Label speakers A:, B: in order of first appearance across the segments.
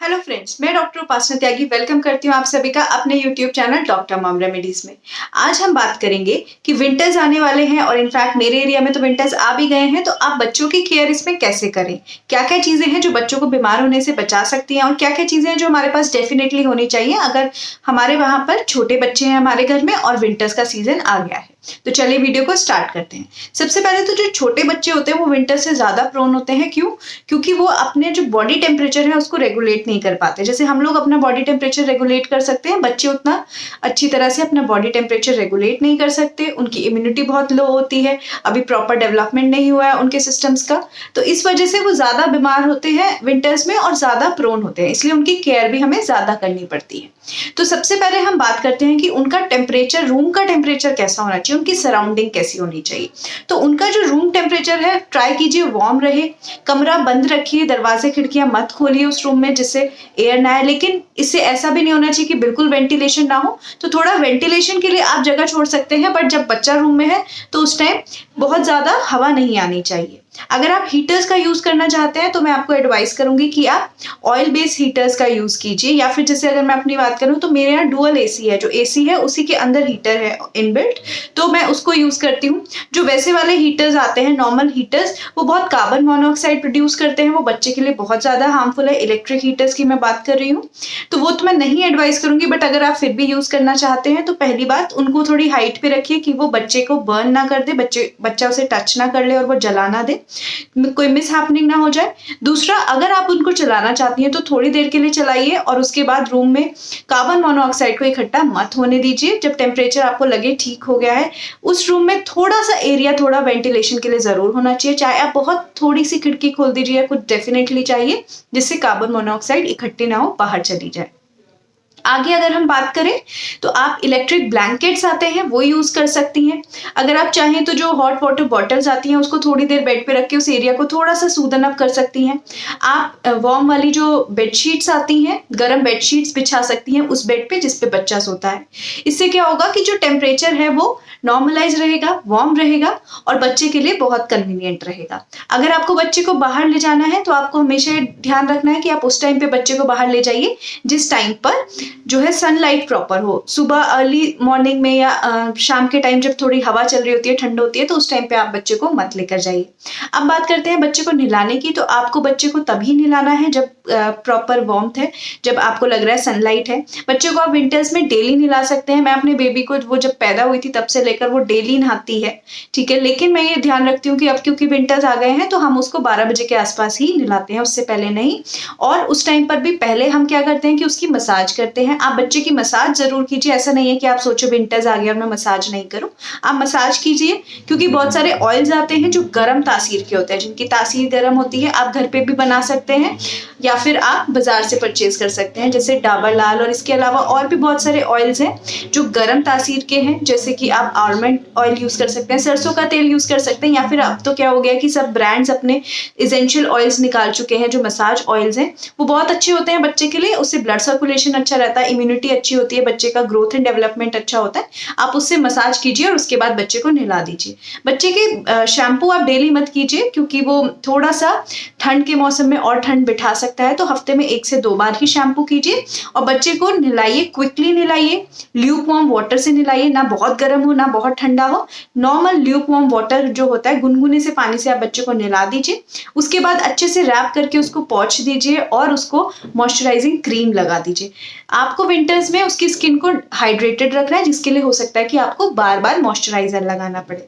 A: Hello friends, मैं doctor उपासना त्यागी welcome करती हूँ आप सभी का अपने YouTube channel doctor mom remedies में। आज हम बात करेंगे कि विंटर्स आने वाले हैं और इनफैक्ट मेरे एरिया में तो विंटर्स आ भी गए हैं, तो आप बच्चों की केयर इसमें कैसे करें, क्या क्या चीजें हैं जो बच्चों को बीमार होने से बचा सकती हैं और क्या क्या चीजें हैं जो हमारे पास डेफिनेटली होनी चाहिए अगर हमारे वहां पर छोटे बच्चे हैं हमारे घर में और विंटर्स का सीजन आ गया है। तो चलिए वीडियो को स्टार्ट करते हैं। सबसे पहले तो जो छोटे बच्चे होते हैं वो विंटर से ज्यादा प्रोन होते हैं। क्यों? क्योंकि वो अपने जो बॉडी टेम्परेचर है उसको रेगुलेट नहीं कर पाते। जैसे हम लोग अपना बॉडी टेम्परेचर रेगुलेट कर सकते हैं, बच्चे उतना अच्छी तरह से अपना बॉडी टेम्परेचर रेगुलेट नहीं कर सकते। उनकी इम्यूनिटी बहुत लो होती है, अभी प्रॉपर डेवलपमेंट नहीं हुआ है उनके सिस्टम्स का, तो इस वजह से वो ज्यादा बीमार होते हैं विंटर्स में और ज्यादा प्रोन होते हैं, इसलिए उनकी केयर भी हमें ज्यादा करनी पड़ती है। तो सबसे पहले हम बात करते हैं कि उनका टेम्परेचर, रूम का टेम्परेचर कैसा होना चाहिए, उनकी सराउंडिंग कैसी होनी चाहिए। तो उनका जो रूम टेम्परेचर है ट्राई कीजिए वार्म रहे, कमरा बंद रखिए, दरवाजे खिड़कियां मत खोलिए उस रूम में जिससे एयर ना आए, लेकिन इससे ऐसा भी नहीं होना चाहिए कि बिल्कुल वेंटिलेशन ना हो। तो थोड़ा वेंटिलेशन के लिए आप जगह छोड़ सकते हैं, बट जब बच्चा रूम में है तो उस टाइम बहुत ज्यादा हवा नहीं आनी चाहिए। अगर आप हीटर्स का यूज करना चाहते हैं तो मैं आपको एडवाइस करूंगी कि आप ऑयल बेस्ड हीटर्स का यूज कीजिए, या फिर जैसे अगर मैं अपनी बात करूं तो मेरे यहाँ डुअल एसी है, जो एसी है उसी के अंदर हीटर है इनबिल्ट, तो मैं उसको यूज करती हूँ। जो वैसे वाले हीटर्स आते हैं नॉर्मल हीटर्स, वो बहुत कार्बन मोनोऑक्साइड प्रोड्यूस करते हैं, वो बच्चे के लिए बहुत ज्यादा हार्मफुल है। इलेक्ट्रिक हीटर्स की मैं बात कर रही हूँ, तो वो तो मैं नहीं एडवाइस करूंगी, बट अगर आप फिर भी यूज करना चाहते हैं तो पहली बात उनको थोड़ी हाइट पे रखिए कि वो बच्चे को बर्न ना कर दे, बच्चा उसे टच ना कर ले और वो जला ना दे, कोई मिस हैपनिंग ना हो जाए। दूसरा, अगर आप उनको चलाना चाहती हैं तो थोड़ी देर के लिए चलाइए और उसके बाद रूम में कार्बन मोनोऑक्साइड को इकट्ठा मत होने दीजिए। जब टेम्परेचर आपको लगे ठीक हो गया है, उस रूम में थोड़ा सा एरिया थोड़ा वेंटिलेशन के लिए जरूर होना चाहिए, चाहे आप बहुत थोड़ी सी खिड़की खोल दीजिए, कुछ डेफिनेटली चाहिए जिससे कार्बन मोनोऑक्साइड इकट्ठी ना हो, बाहर चली जाए। आगे अगर हम बात करें तो आप इलेक्ट्रिक ब्लैंकेट्स आते हैं वो यूज कर सकती हैं। अगर आप चाहें तो जो हॉट वाटर बॉटल्स आती हैं उसको थोड़ी देर बेड पे रख के उस एरिया को थोड़ा सा सूदन अप कर सकती हैं। आप वार्म वाली जो बेडशीट्स आती हैं, गर्म बेडशीट्स बिछा सकती हैं उस बेड पे जिस पे बच्चा सोता है। इससे क्या होगा कि जो टेम्परेचर है वो नॉर्मलाइज रहेगा, वार्म रहेगा और बच्चे के लिए बहुत कन्वीनियंट रहेगा। अगर आपको बच्चे को बाहर ले जाना है तो आपको हमेशा ध्यान रखना है कि आप उस टाइम पे बच्चे को बाहर ले जाइए जिस टाइम पर जो है सनलाइट प्रॉपर हो। सुबह अर्ली मॉर्निंग में या शाम के टाइम जब थोड़ी हवा चल रही होती है, ठंड होती है, तो उस टाइम पे आप बच्चे को मत लेकर जाइए। अब बात करते हैं बच्चे को नहलाने की। तो आपको बच्चे को तभी नहलाना है जब प्रॉपर वार्मथ है, जब आपको लग रहा है सनलाइट है। बच्चे को आप विंटर्स में डेली नहला सकते हैं। मैं अपने बेबी को, वो जब पैदा हुई थी तब से लेकर वो डेली नहाती है, ठीक है, लेकिन मैं ये ध्यान रखती हूँ कि अब क्योंकि विंटर्स आ गए हैं तो हम उसको 12 बजे के आसपास ही नहलाते हैं, उससे पहले नहीं। और उस टाइम पर भी पहले हम क्या करते हैं कि उसकी मसाज करते हैं। आप बच्चे की मसाज जरूर कीजिए, ऐसा नहीं है कि आप सोचो विंटर्स आ गया और मैं मसाज नहीं करूं। आप मसाज कीजिए, क्योंकि बहुत सारे ऑयल्स आते हैं जो गर्म तासीर के होते हैं, जिनकी तासीर गर्म होती है। आप घर पे भी बना सकते हैं या फिर आप बाजार से परचेज कर सकते हैं, जैसे डाबर लाल, और इसके अलावा और भी बहुत सारे ऑयल्स हैं जो गर्म तासीर के हैं, जैसे कि आप आलमंड ऑयल यूज कर सकते हैं, सरसों का तेल यूज कर सकते हैं, या फिर अब तो क्या हो गया कि सब ब्रांड्स अपने एसेंशियल ऑयल्स निकाल चुके हैं जो मसाज ऑयल्स हैं, वो बहुत अच्छे होते हैं बच्चे के लिए। उससे ब्लड सर्कुलेशन अच्छा रहता है, इम्यूनिटी अच्छी होती है, बच्चे का ग्रोथ एंड डेवलपमेंट अच्छा होता है। आप उससे मसाज कीजिए और उसके बाद बच्चे को नहला दीजिए। बच्चे के शैम्पू आप डेली मत कीजिए, क्योंकि वो थोड़ा सा ठंड के मौसम में और ठंड बिठा सकता है, तो हफ्ते में 1 से 2 बार ही शैम्पू कीजिए और बच्चे को नहलाइए, क्विकली नहलाइए, ल्यूक वार्म वाटर से नहलाइए, ना बहुत गर्म हो ना बहुत ठंडा हो, नॉर्मल ल्यूक वार्म वाटर जो होता है, गुनगुने से पानी से आप बच्चे को नहला दीजिए। उसके बाद अच्छे से रैप करके उसको पोंछ दीजिए और उसको मॉइस्चराइजिंग क्रीम लगा दीजिए। आपको विंटर्स में उसकी स्किन को हाइड्रेटेड रखना है, जिसके लिए हो सकता है कि आपको बार बार मॉइस्चराइजर लगाना पड़े।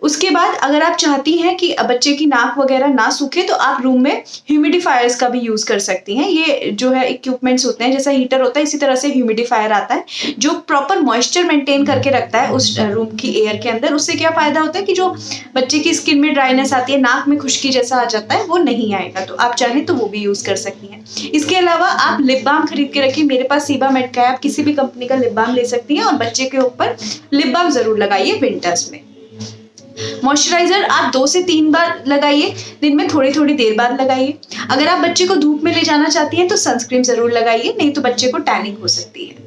A: उसके बाद अगर आप चाहती हैं कि बच्चे की नाक वगैरह ना सूखे तो आप रूम में ह्यूमिडिफायर्स का भी यूज कर सकती हैं। ये जो है इक्विपमेंट्स होते हैं, जैसा हीटर होता है इसी तरह से ह्यूमिडिफायर आता है जो प्रॉपर मॉइस्चर मेंटेन करके रखता है उस रूम की एयर के अंदर। उससे क्या फायदा होता है कि जो बच्चे की स्किन में ड्राइनेस आती है, नाक में खुश्की जैसा आ जाता है, वो नहीं आएगा। तो आप चाहें तो वो भी यूज कर सकती हैं। इसके अलावा आप लिप बाम खरीद के रखिए। मेरे पास सीबामेड का है, आप किसी भी कंपनी का लिप बाम ले सकती हैं और बच्चे के ऊपर लिप बाम जरूर लगाइए विंटर्स में। मॉइस्चराइजर आप 2 से 3 बार लगाइए, दिन में थोड़ी थोड़ी देर बाद लगाइए। अगर आप बच्चे को धूप में ले जाना चाहती हैं तो सनस्क्रीन जरूर लगाइए, नहीं तो बच्चे को टैनिंग हो सकती है।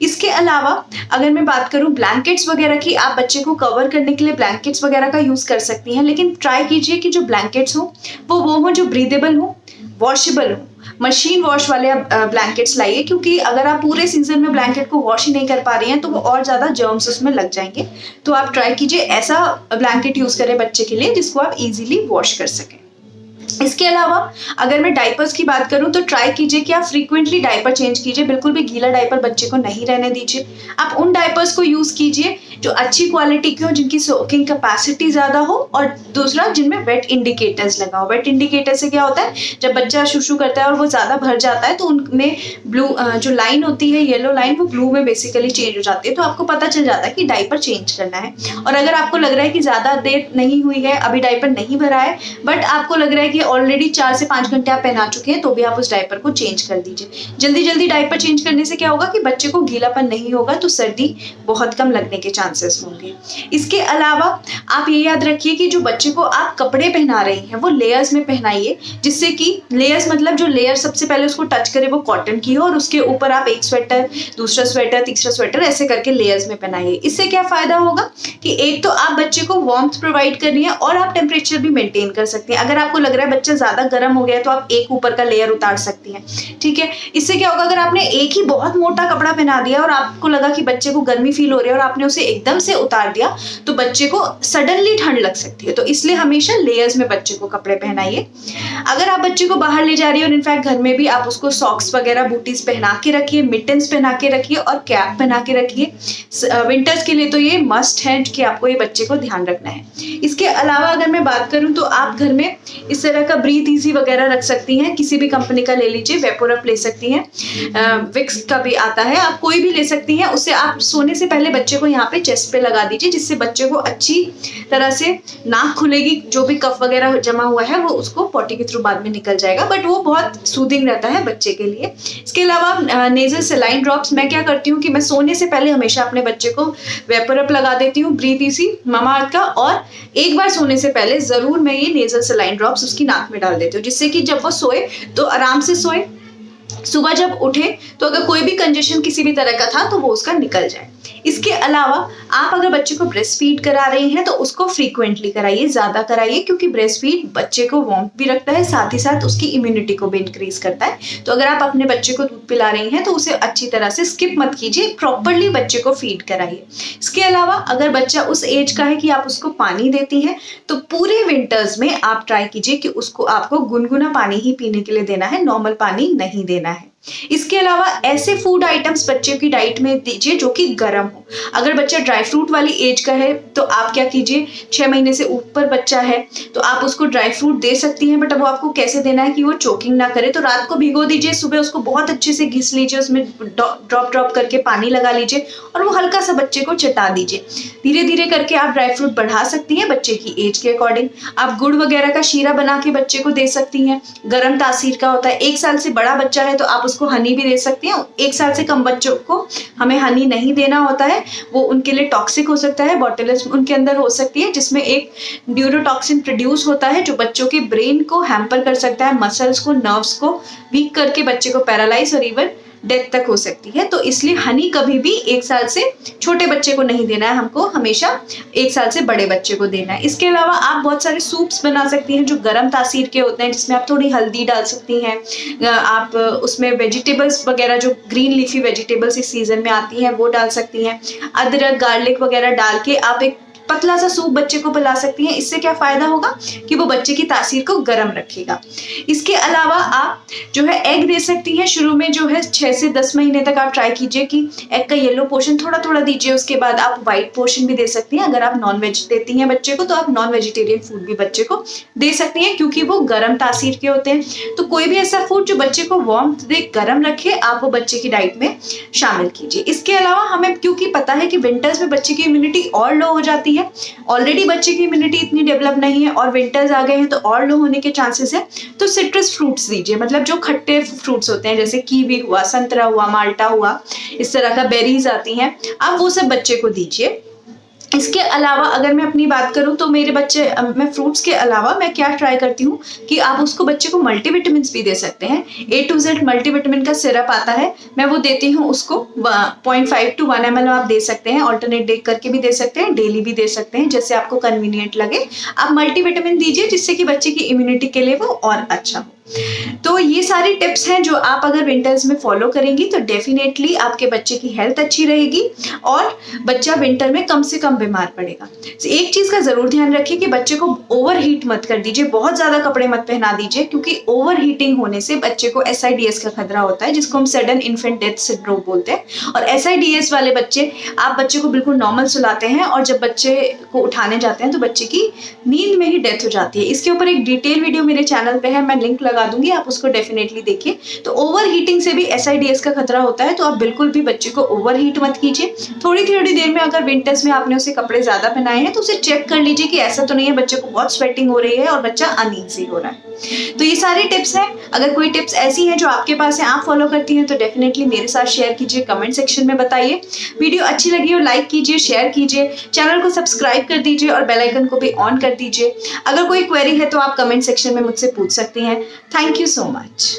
A: इसके अलावा अगर मैं बात करूं ब्लैंकेट्स वगैरह की, आप बच्चे को कवर करने के लिए ब्लैंकेट्स वगैरह का यूज कर सकती हैं, लेकिन ट्राई कीजिए कि जो ब्लैंकेट्स हो वो हो जो ब्रीदेबल हो, वॉशेबल हो, मशीन वॉश वाले आप ब्लैंकेट्स लाइए, क्योंकि अगर आप पूरे सीजन में ब्लैंकेट को वॉश ही नहीं कर पा रही हैं तो वो और ज़्यादा जर्म्स उसमें लग जाएंगे। तो आप ट्राई कीजिए ऐसा ब्लैंकेट यूज़ करें बच्चे के लिए जिसको आप इजीली वॉश कर सकें। इसके अलावा अगर मैं डायपर्स की बात करूं तो ट्राई कीजिए कि आप फ्रीक्वेंटली डायपर चेंज कीजिए, बिल्कुल भी गीला डायपर बच्चे को नहीं रहने दीजिए। आप उन डायपर्स को यूज कीजिए जो अच्छी क्वालिटी के हो, जिनकी सोकिंग कैपेसिटी ज्यादा हो, और दूसरा जिनमें वेट इंडिकेटर्स लगा हो। वेट इंडिकेटर से क्या होता है, जब बच्चा शुशु करता है और वो ज्यादा भर जाता है तो उनमें ब्लू जो लाइन होती है, येलो लाइन, वो ब्लू में बेसिकली चेंज हो जाती है, तो आपको पता चल जाता है कि डायपर चेंज करना है। और अगर आपको लग रहा है कि ज्यादा देर नहीं हुई है, अभी डायपर नहीं भरा है, बट आपको लग रहा है कि ऑलरेडी 4 से 5 घंटे आप पहना चुके हैं, तो भी आप उस डायपर को चेंज कर दीजिए। जल्दी जल्दी डायपर चेंज करने से क्या होगा कि बच्चे को गीलापन नहीं होगा, तो सर्दी बहुत कम लगने के चांसेस होंगे। इसके अलावा आप ये याद रखिए कि जो बच्चे को आप कपड़े पहना रहे हैं वो लेयर्स में पहनाइए, जिससे कि लेयर्स मतलब जो लेयर सबसे पहले उसको टच करे वो कॉटन की हो, और उसके ऊपर आप एक स्वेटर, दूसरा स्वेटर, तीसरा स्वेटर, ऐसे करके लेयर्स में पहनाइए। इससे क्या फायदा होगा कि एक तो आप बच्चे को वार्मथ प्रोवाइड कर रही हैं और आप टेम्परेचर भी मेंटेन कर सकते हैं। अगर आपको लग रहा है बच्चा ज्यादा गर्म हो गया तो आप एक ऊपर का लेयर उतार सकती हैं, ठीक है। इससे क्या होगा, अगर आपने एक ही बहुत मोटा कपड़ा पहना दिया और आपको लगा कि बच्चे को गर्मी फील हो रही है और आपने उसे एकदम से उतार दिया तो बच्चे को सडनली ठंड लग सकती है। तो इसलिए हमेशा लेयर्स में बच्चे को कपड़े पहनाइए। अगर आप बच्चे को बाहर ले जा रही है और इनफैक्ट घर में भी, आप उसको सॉक्स वगैरह, बूटीज पहना के रखिए, मिटन्स पहना के रखिए और कैप पहना के रखिए। विंटर्स के लिए तो ये मस्ट है कि आपको ये बच्चे को ध्यान रखना है। इसके अलावा अगर मैं बात करूं तो आप घर में इस तरह का ब्रीथ इजी वगैरह रख सकती हैं, किसी भी कंपनी का ले लीजिए, वेपोरप ले सकती हैं, विक्स का भी आता है, आप कोई भी ले सकती हैं। उससे आप सोने से पहले बच्चे को यहाँ पे चेस्ट पे लगा दीजिए, जिससे बच्चे को अच्छी तरह से नाक खुलेगी, जो भी कफ वगैरह जमा हुआ है वो उसको पॉटी के थ्रू बाद में निकल जाएगा, बट वो बहुत सूदिंग रहता है बच्चे के लिए। इसके अलावा नेजल सेलाइन ड्रॉप्स, मैं क्या करती हूँ कि मैं सोने से पहले हमेशा अपने बच्चे को वेपोरप लगा देती हूँ, ब्रीथ इजी मामाअर्थ का, और एक बार सोने से पहले जरूर मैं ये नेजल सेलाइन ड्रॉप्स उसकी नाक में डाल देती हूँ, जिससे कि जब वो सोए तो आराम से सोए, सुबह जब उठे तो अगर कोई भी कंजेशन किसी भी तरह का था तो वो उसका निकल जाए। इसके अलावा आप अगर बच्चे को ब्रेस्ट फीड करा रही हैं तो उसको फ्रीक्वेंटली कराइए, ज्यादा कराइए, क्योंकि ब्रेस्ट फीड बच्चे को वार्म भी रखता है, साथ ही साथ उसकी इम्यूनिटी को भी इंक्रीज करता है। तो अगर आप अपने बच्चे को दूध पिला रही हैं तो उसे अच्छी तरह से स्किप मत कीजिए, प्रॉपरली बच्चे को फीड कराइए। इसके अलावा अगर बच्चा उस एज का है कि आप उसको पानी देती हैं तो पूरे विंटर्स में आप ट्राई कीजिए कि उसको आपको गुनगुना पानी ही पीने के लिए देना है, नॉर्मल पानी नहीं देना है। इसके अलावा ऐसे फूड आइटम्स बच्चे की डाइट में दीजिए जो कि गर्म हो। अगर बच्चा ड्राई फ्रूट वाली एज का है तो आप क्या कीजिए, 6 महीने से ऊपर बच्चा है तो आप उसको ड्राई फ्रूट दे सकती हैं, बट अब वो आपको कैसे देना है कि वो चोकिंग ना करे। तो रात को भिगो दीजिए, सुबह उसको बहुत अच्छे से घिस लीजिए, उसमें ड्रॉप करके पानी लगा लीजिए और वो हल्का सा बच्चे को चटा दीजिए। धीरे धीरे करके आप ड्राई फ्रूट बढ़ा सकती हैं बच्चे की एज के अकॉर्डिंग। आप गुड़ वगैरह का शीरा बना के बच्चे को दे सकती हैं, गर्म तासीर का होता है। 1 साल से बड़ा बच्चा है तो आप उसको हनी भी दे सकती हैं। 1 साल से कम बच्चों को हमें हनी नहीं देना होता है, वो उनके लिए टॉक्सिक हो सकता है, बॉटलिज्म उनके अंदर हो सकती है, जिसमें एक न्यूरोटॉक्सिन प्रोड्यूस होता है जो बच्चों के ब्रेन को हैम्पर कर सकता है, मसल्स को, नर्व्स को वीक करके बच्चे को पैरालाइज और इवन डेथ तक हो सकती है। तो इसलिए हनी कभी भी 1 साल से छोटे बच्चे को नहीं देना है, हमको हमेशा 1 साल से बड़े बच्चे को देना है। इसके अलावा आप बहुत सारे सूप्स बना सकती हैं जो गर्म तासीर के होते हैं, जिसमें आप थोड़ी हल्दी डाल सकती हैं, आप उसमें वेजिटेबल्स वगैरह जो ग्रीन लीफी वेजिटेबल्स इस सीजन में आती हैं वो डाल सकती हैं। अदरक, गार्लिक वगैरह डाल के आप एक पतला सा सूप बच्चे को पिला सकती हैं। इससे क्या फायदा होगा कि वो बच्चे की तासीर को गर्म रखेगा। इसके अलावा आप जो है एग दे सकती हैं। शुरू में जो है 6 से 10 महीने तक आप ट्राई कीजिए कि एग का येलो पोर्शन थोड़ा थोड़ा दीजिए, उसके बाद आप व्हाइट पोर्शन भी दे सकती हैं। अगर आप नॉन वेज देती हैं बच्चे को तो आप नॉन वेजिटेरियन फूड भी बच्चे को दे सकती हैं, क्योंकि वो गर्म तासीर के होते हैं। तो कोई भी ऐसा फूड जो बच्चे को वार्मथ दे, गर्म रखे, आप वो बच्चे की डाइट में शामिल कीजिए। इसके अलावा हमें क्योंकि पता है कि विंटर्स में बच्चे की इम्यूनिटी और लो हो जाती है, ऑलरेडी बच्चे की इम्यूनिटी इतनी डेवलप नहीं है और विंटर्स आ गए हैं तो और लो होने के चांसेस है, तो सिट्रस फ्रूट्स दीजिए, मतलब जो खट्टे फ्रूट्स होते हैं जैसे कीवी हुआ, संतरा हुआ, माल्टा हुआ, इस तरह का बेरीज आती हैं, आप वो सब बच्चे को दीजिए। इसके अलावा अगर मैं अपनी बात करूं तो मेरे बच्चे, मैं फ्रूट्स के अलावा मैं क्या ट्राई करती हूँ कि आप उसको बच्चे को मल्टीविटामिन भी दे सकते हैं। A to Z मल्टीविटामिन का सिरप आता है, मैं वो देती हूँ उसको। 0.5 to 1 ml आप दे सकते हैं, ऑल्टरनेट डे करके भी दे सकते हैं, डेली भी दे सकते हैं, जैसे आपको कन्वीनियंट लगे। आप मल्टीविटामिन दीजिए जिससे कि बच्चे की इम्यूनिटी के लिए वो और अच्छा हो। तो ये सारी टिप्स हैं जो आप अगर विंटर्स में फॉलो करेंगी तो डेफिनेटली आपके बच्चे की हेल्थ अच्छी रहेगी और बच्चा विंटर में कम से कम बीमार पड़ेगा। एक चीज का जरूर ध्यान रखिए कि बच्चे को ओवर हीट मत कर दीजिए, बहुत ज्यादा कपड़े मत पहना दीजिए, क्योंकि ओवर हीटिंग होने से बच्चे को SIDS का खतरा होता है, जिसको हम सडन इन्फेंट डेथ सिंड्रोम बोलते हैं। और SIDS वाले बच्चे, आप बच्चे को बिल्कुल नॉर्मल सुलाते हैं और जब बच्चे को उठाने जाते हैं तो बच्चे की नींद में ही डेथ हो जाती है। इसके ऊपर एक डिटेल वीडियो मेरे चैनल पे है, मैं लिंक लगा दूंगी, आप उसको डेफिनेटली देखिए। तो ओवर हीटिंग से भी SIDS का खतरा होता है, तो आप बिल्कुल भी बच्चे को ओवर हीट मत कीजिए। थोड़ी थोड़ी देर में अगर विंटर्स में आपने उसे कपड़े ज्यादा पहनाए हैं तो उसे चेक कर लीजिए कि ऐसा तो नहीं है बच्चे को बहुत स्वेटिंग हो रही है और बच्चा अनईजी हो रहा है। तो ये सारी टिप्स हैं। अगर कोई टिप्स ऐसी हैं जो आपके पास है, आप फॉलो करती हैं, तो डेफिनेटली मेरे साथ शेयर कीजिए, कमेंट सेक्शन में बताइए। वीडियो अच्छी लगी हो लाइक कीजिए, शेयर कीजिए, चैनल को सब्सक्राइब कर दीजिए और बेल आइकन को भी ऑन कर दीजिए। अगर कोई क्वेरी है तो आप कमेंट सेक्शन में मुझसे पूछ सकती हैं। Thank you so much.